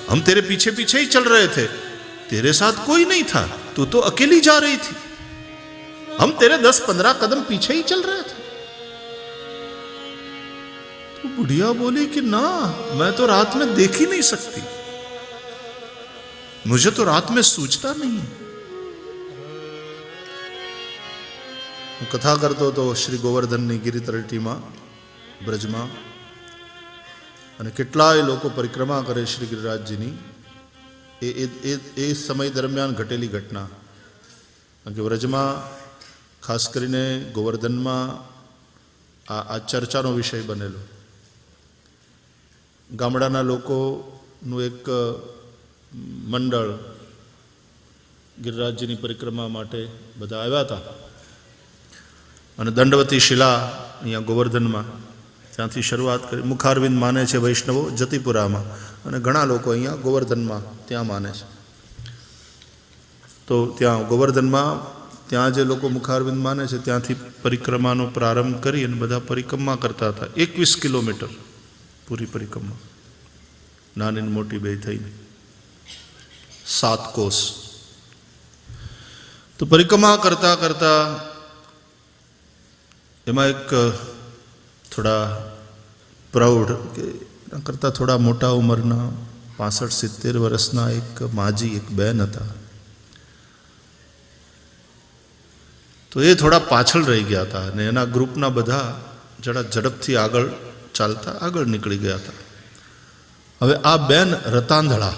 हम तेरे पीछे पीछे ही चल रहे थे, तेरे साथ कोई नहीं था, तू तो अकेली जा रही थी। हम तेरे 10-15 कदम पीछे ही चल रहे थे। तो बुढ़िया बोली कि ना, मैं तो रात में देख ही नहीं सकती, मुझे तो रात में सूझता नहीं। कथा करतो तो श्री गोवर्धन गिरी तलटी में ब्रज में અને કેટલાય લોકો પરિક્રમા કરે શ્રી ગિરિરાજજીની। એ સમય દરમિયાન ઘટેલી ઘટના, કારણ કે વ્રજમાં ખાસ કરીને ગોવર્ધનમાં આ ચર્ચાનો વિષય બનેલો। ગામડાના લોકોનું એક મંડળ ગિરિરાજજીની પરિક્રમા માટે બધા આવ્યા હતા અને દંડવતી શિલા અહીંયા ગોવર્ધનમાં ત્યાંથી શરૂઆત કરી। મુખારવિંદ માને છે વૈષ્ણવો જતીપુરામાં, અને ઘણા લોકો અહીંયા ગોવર્ધનમાં ત્યાં માને છે। તો ત્યાં ગોવર્ધનમાં ત્યાં જે લોકો મુખારવિંદ માને છે ત્યાંથી પરિક્રમાનો પ્રારંભ કરી અને બધા પરિક્રમા કરતા હતા। 21 કિલોમીટર પૂરી પરિક્રમા, નાની મોટી બે થઈને 7 કોસ। તો પરિક્રમા કરતા કરતા એમાં એક થોડા પ્રૌઢ કે કરતાં થોડા મોટા ઉંમરના 65-70 વર્ષના એક માજી, એક બેન હતા। તો એ થોડા પાછળ રહી ગયા હતા અને એના ગ્રુપના બધા જરા ઝડપથી આગળ ચાલતા આગળ નીકળી ગયા હતા। હવે આ બેન રતાંધળા,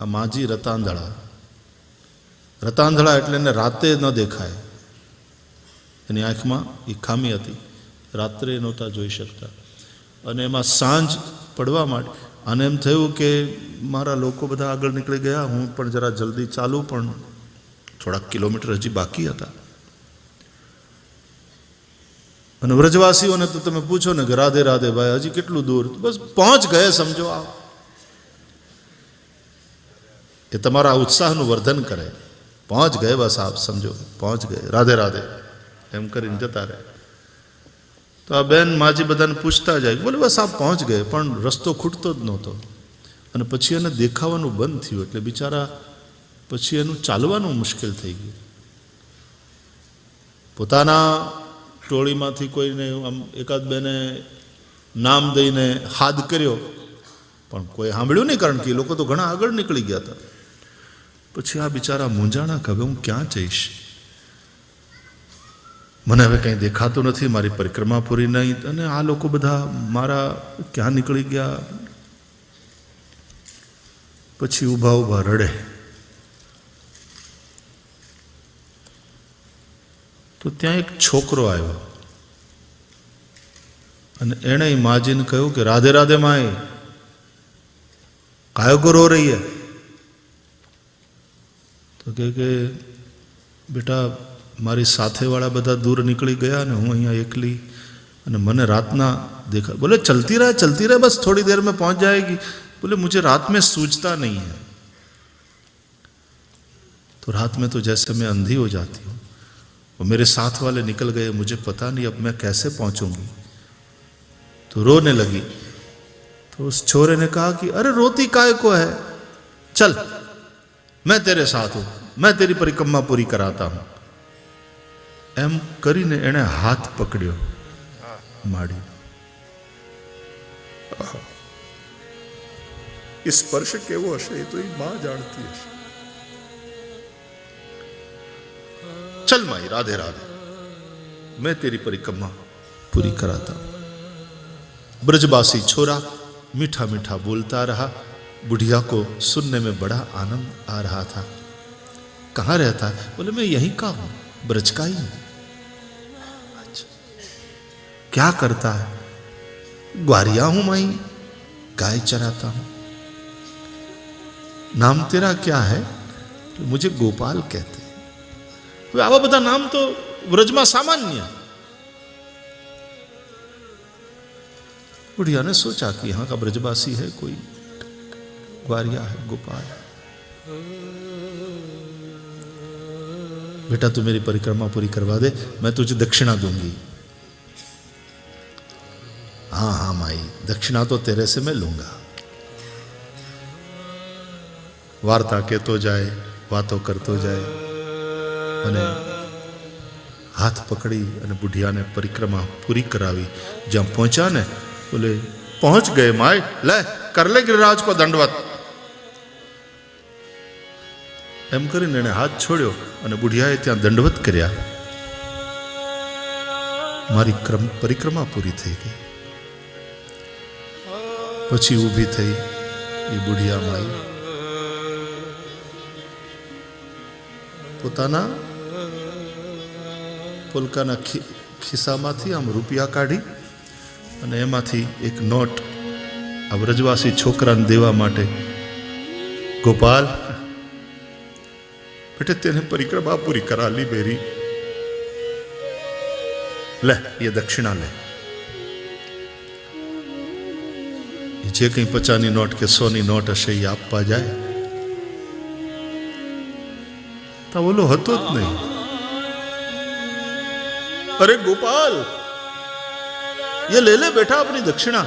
આ માજી રતાંધળા, રતાંધળા એટલે એને રાતે ન દેખાય, એની આંખમાં એ ખામી હતી, રાત્રે નહોતા જોઈ શકતા। અને એમાં સાંજ પડવા માંડી, અને એમ થયું કે મારા લોકો બધા આગળ નીકળી ગયા, હું પણ જરા જલ્દી ચાલું, પણ થોડાક કિલોમીટર હજી બાકી હતા। અને વ્રજવાસીઓને તો તમે પૂછો ને કે રાધે રાધે ભાઈ, હજી કેટલું દૂર, બસ પહોંચ ગયે સમજો। આવ એ તમારા ઉત્સાહનું વર્ધન કરે, પહોંચ ગયે, બસ આપ સમજો પહોંચ ગયે, રાધે રાધે એમ કરીને જતા રહે। તો આ બેન માજી બધાને પૂછતા જાય, બોલે બસ આપ પહોંચ ગયે, પણ રસ્તો ખૂટતો જ નહોતો। અને પછી એને દેખાવાનું બંધ થયું, એટલે બિચારા પછી એનું ચાલવાનું મુશ્કેલ થઈ ગયું। પોતાના ટોળીમાંથી કોઈને આમ એકાદ બેને નામ દઈને હાથ કર્યો, પણ કોઈ સાંભળ્યું નહીં, કારણ કે એ લોકો તો ઘણા આગળ નીકળી ગયા હતા। પછી આ બિચારા મૂંઝાણા કે હવે હું ક્યાં જઈશ, મને હવે કંઈ દેખાતું નથી, મારી પરિક્રમા પૂરી નહીં, અને આ લોકો બધા મારા ક્યાં નીકળી ગયા। પછી ઊભા ઊભા રડે। તો ત્યાં એક છોકરો આવ્યો અને એણે માજીને કહ્યું કે રાધે રાધે માએ, કાયો કો રો રહી હે? તો કે બેટા, મારી સાથેવાળા બધા દૂર નીકળી ગયા અને હું અહીંયા એકલી, અને મને રાતના देखा। बोले चलती रहे, बस थोड़ी देर में पहुंच जाएगी। बोले मुझे रात में सूझता नहीं है, तो रात में तो जैसे मैं अंधी हो जाती हूँ, वो मेरे साथ वाले निकल गए, मुझे पता नहीं अब मैं कैसे पहुंचूंगी। तो रोने लगी। तो उस छोरे ने कहा कि अरे रोती काय को है, चल मैं तेरे साथ हूँ, मैं तेरी परिक्रमा पूरी कराता हूँ। એમ કરીને એણે હાથ પકડ્યો માડી। એ સ્પર્શ કેવો હશે એ તો એ માં જાણતી હશે। चल माई, राधे राधे, मैं तेरी परिक्रमा पूरी कराता हूं। ब्रजवासी छोरा मीठा मीठा बोलता रहा। बुढ़िया को सुनने में बड़ा आनंद आ रहा था। कहाँ रहता है? बोले मैं यहीं का हूं, ब्रज का ही हूं। अच्छा, क्या करता है? ग्वारिया हूं माई, गाय चराता हूं। नाम तेरा क्या है? तो मुझे गोपाल कहते हैं। आवा बता नाम तो व्रज में सामान्य। बुढ़िया ने सोचा कि यहाँ का ब्रजवासी है कोई, ग्वारिया है, गोपाल। बेटा तू मेरी परिक्रमा पूरी करवा दे, मैं तुझे दक्षिणा दूंगी। हाँ हाँ माई, दक्षिणा तो तेरे से मैं लूंगा। વાર્તા કહેતો જાય, વાતો કરતો જાય અને હાથ પકડી અને બુઢિયાને પરિક્રમા પૂરી કરાવી. જ્યાં પહોંચ્યા ને બોલે પહોંચ ગયે માય, લે કર લે गिरिराज को दंडवत. એમ કરીને એને હાથ છોડ્યો અને બુઢિયાએ ત્યાં દંડવત કર્યા. મારી પરિક્રમા પૂરી થઈ ગઈ. પછી ઊભી થઈ એ બુઢિયા માઈ પોતાના પોલકાના ખિસ્સામાંથી આમ રૂપિયા કાઢી અને એમાંથી એક નોટ આ વ્રજવાસી છોકરાને દેવા માટે, ગોપાલ બેटे तेने परिक्रमा पूरी करा ली मेरी, ले ये दक्षिणा ले. જે કંઈ 50ની નોટ કે 100ની નોટ હશે એ આપવા જાય. તો બોલો હતો જ નહીં. અરે ગોપાલ ये ले ले बेटा अपनी दक्षिणा.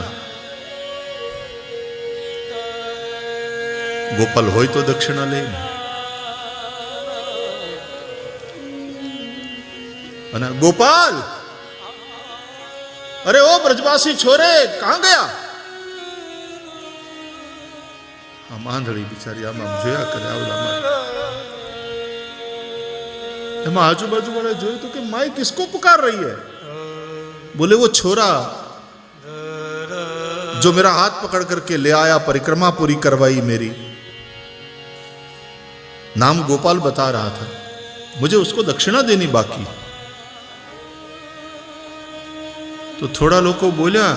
गोपाल होय तो दक्षिणा ले. અને गोपाल अरे ओ ब्रजवासी छोरे कहां गया. આ માંધળી બિચારી આમ જોયા કરે આવલામાં. એમાં આજુબાજુ વાળે જોયું તો કે માઈ કિસકો પુકાર રહી है. बोले वो छोरा जो मेरा हाथ पकड़ करके ले आया, परिक्रमा पूरी करवाई मेरी, नाम गोपाल बता रहा था, मुझे उसको दक्षिणा देनी बाकी. तो थोड़ा लोग बोला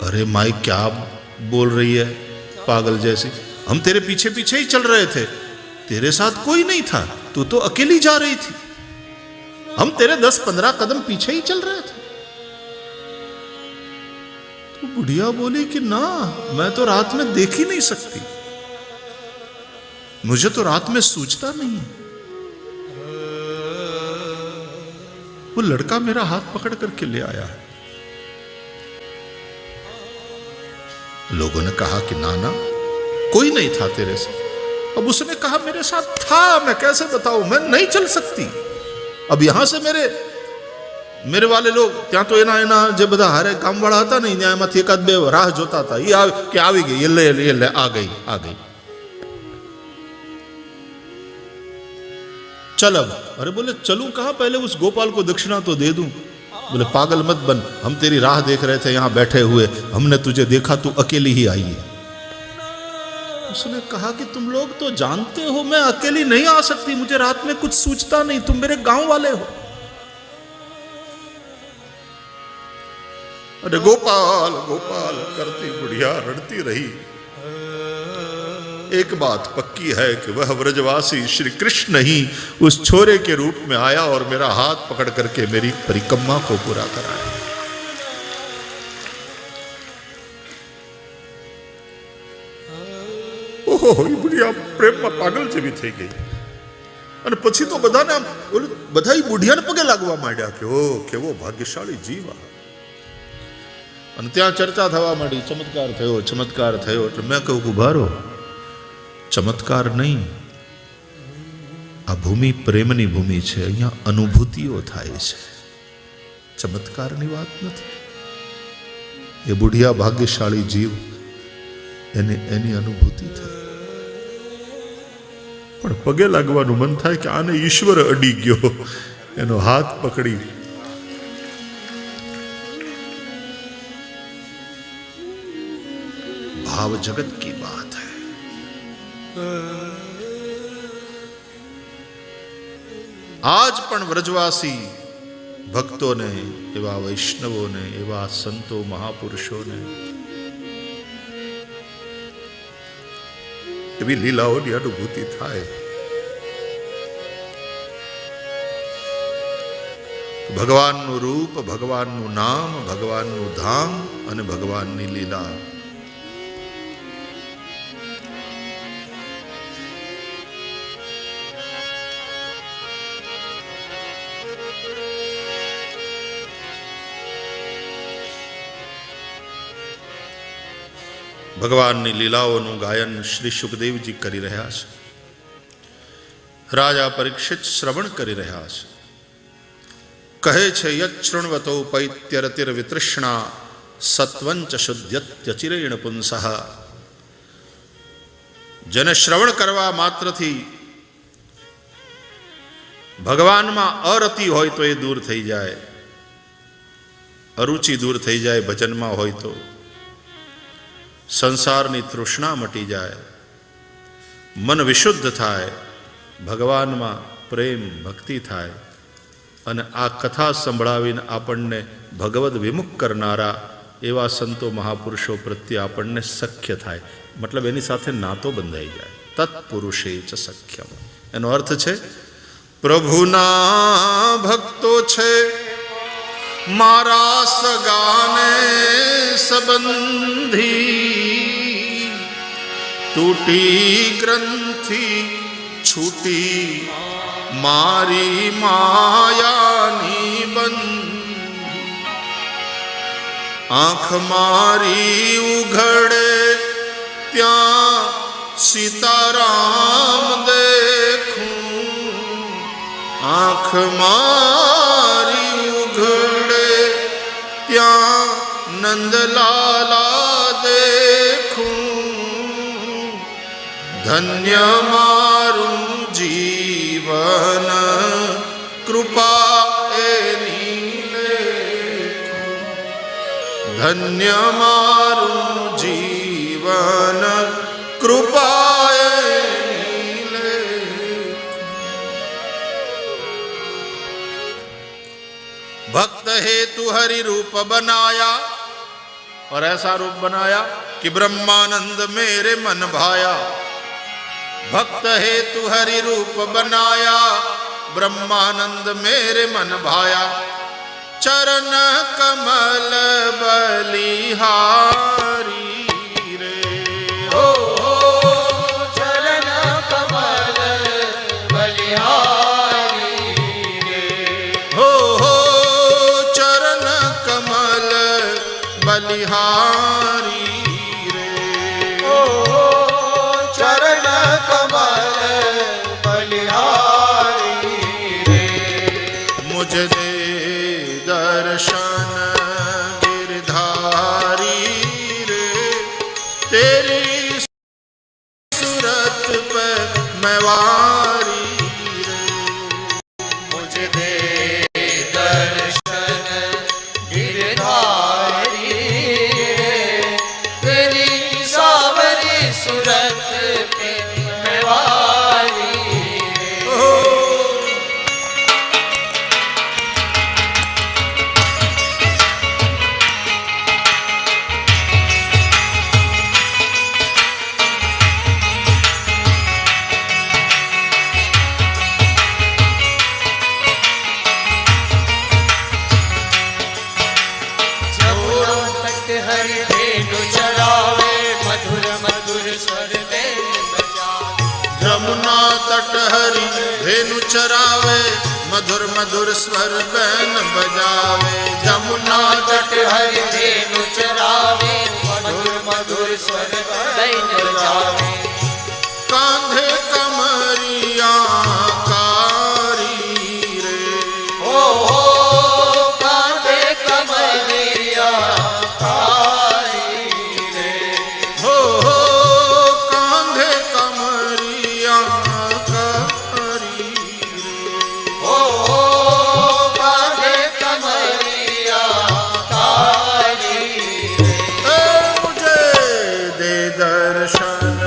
अरे माई क्या बोल रही है पागल जैसी, हम तेरे पीछे पीछे ही चल रहे थे, तेरे साथ कोई नहीं था, तू तो अकेली जा रही थी, हम तेरे 10-15 कदम पीछे ही चल रहे थे. तो बुढ़िया बोली कि ना, मैं तो रात में देख ही नहीं सकती, मुझे तो रात में सूझता नहीं. वो लड़का मेरा हाथ पकड़ करके ले आया है. लोगों ने कहा कि ना ना कोई नहीं था तेरे साथ. अब उसने कहा मेरे साथ था, मैं कैसे बताऊं, मैं नहीं चल सकती. अब यहां से मेरे वाले लोग ત્યાં તો એના જે બધા હારે કામવાળા હતા ને એમાંથી એકાદ બે રાહ જોતા હતા. એ કે આવી ગઈ, એ લે આ ગઈ. चल अब. अरे बोले चलूं कहां, पहले उस गोपाल को दक्षिणा तो दे दूं. बोले पागल मत बन, हम तेरी राह देख रहे थे यहां बैठे हुए, हमने तुझे देखा तू अकेली ही आई है. उसने कहा कि तुम लोग तो जानते हो मैं अकेली नहीं आ सकती, मुझे रात में कुछ सूझता नहीं, तुम मेरे गांव वाले हो. अरे गोपाल गोपाल करती बुढ़िया रड़ती रही. एक बात पक्की है कि वह व्रजवासी श्री कृष्ण ही उस छोरे के रूप में आया और मेरा हाथ पकड़ करके मेरी परिक्रमा को पूरा कराया. ઓહો, એ બુઢિયા પ્રેમમાં પાગલ જેવી થઈ ગઈ. અને પછી તો બધાને આમ બધા બુઢિયાને પગે લાગવા માંડ્યા કે ઓ કેવો ભાગ્યશાળી જીવ. અને ત્યાં ચર્ચા થવા માંડી, ચમત્કાર થયો. એટલે મેં કહું કે ઉભા રહો, ચમત્કાર નહીં, આ ભૂમિ પ્રેમની ભૂમિ છે, અહીંયા અનુભૂતિઓ થાય છે, ચમત્કારની વાત નથી. એ બુઢિયા ભાગ્યશાળી જીવ, એને એની અનુભૂતિ થઈ. પણ પગે લાગવાનું મન થાય કે આને ઈશ્વર અડી ગયો, એનો હાથ પકડી. भाव जगत की बात है. आज पण व्रजवासी भक्तों ने, एवा वैष्णवों ने, एवा संतो महापुरुषों ने एवी लीलाओनी अनुभूति थाय. भगवानનું રૂપ, ભગવાનનું નામ, ભગવાનનું ધામ અને ભગવાનની લીલા. ભગવાનની લીલાઓનું ગાયન શ્રી સુખદેવજી કરી રહ્યા છે. રાજા પરીક્ષિત શ્રવણ કરી રહ્યા છે. કહે છે યચ્છૃણવતો પૈત્યરતિર વિતૃષ્ણા સત્વંચ શુદ્ધ્યચિરેણ પુંસઃ. જેને શ્રવણ કરવા માત્રથી ભગવાનમાં અરતિ હોય તો એ દૂર થઈ જાય, અરુચિ દૂર થઈ જાય. ભજનમાં હોય તો સંસારની તૃષ્ણા મટી જાય, મન વિશુદ્ધ થાય, ભગવાનમાં પ્રેમ ભક્તિ થાય. અને આ કથા સંભળાવીને આપણને ભગવદ વિમુખ કરનારા એવા સંતો મહાપુરુષો પ્રત્યે આપણને સખ્ય થાય, મતલબ એની સાથે નાતો બંધાઈ જાય. તત્પુરુષે ચ સખ્યમ. એનો અર્થ છે પ્રભુના ભક્તો છે મારા સગાને સંબંધી, તૂટી ગ્રંથિ છૂટી મારી માયાની બંધ. આંખ મારી ઉઘડે ત્યાં સીતારામ દેખું, આંખ મારી ઉઘડે ત્યાં નંદલાલા દેખું. ધન્ય મારું જીવન કૃપા એની લેખું. ધન્ય મારું જીવન કૃપા એની લેખું. भक्त हेतु हरि रूप बनाया और ऐसा रूप बनाया कि ब्रह्मानंद मेरे मन भाया. भक्त हेतु हरि रूप बनाया ब्रह्मानंद मेरे मन भाया. चरण कमल बलिहारी रे हो चरण कमल बलिहारी रे हो चरण कमल बलिहारी रे हो चरण कमल बलिहारी रे. मुझे दे दर्शन गिरधारी रे, तेरी सूरत पे मैं वारी रे. मुझे दे दर्शन गिरधारी रे, तेरी सावरी सूरत पे मैं वारी रे. हरि धेनु चरावे मधुर मधुर स्वर बेन बजावे. जमुना तट हरि धेनु चरावे मधुर मधुर स्वर बेन बजावे. जमुना तट हरि धेनु चरावे मधुर मधुर स्वर बेन बजावे. कांधे कमरिया कारी रे हो कांधे कमरिया दर्शन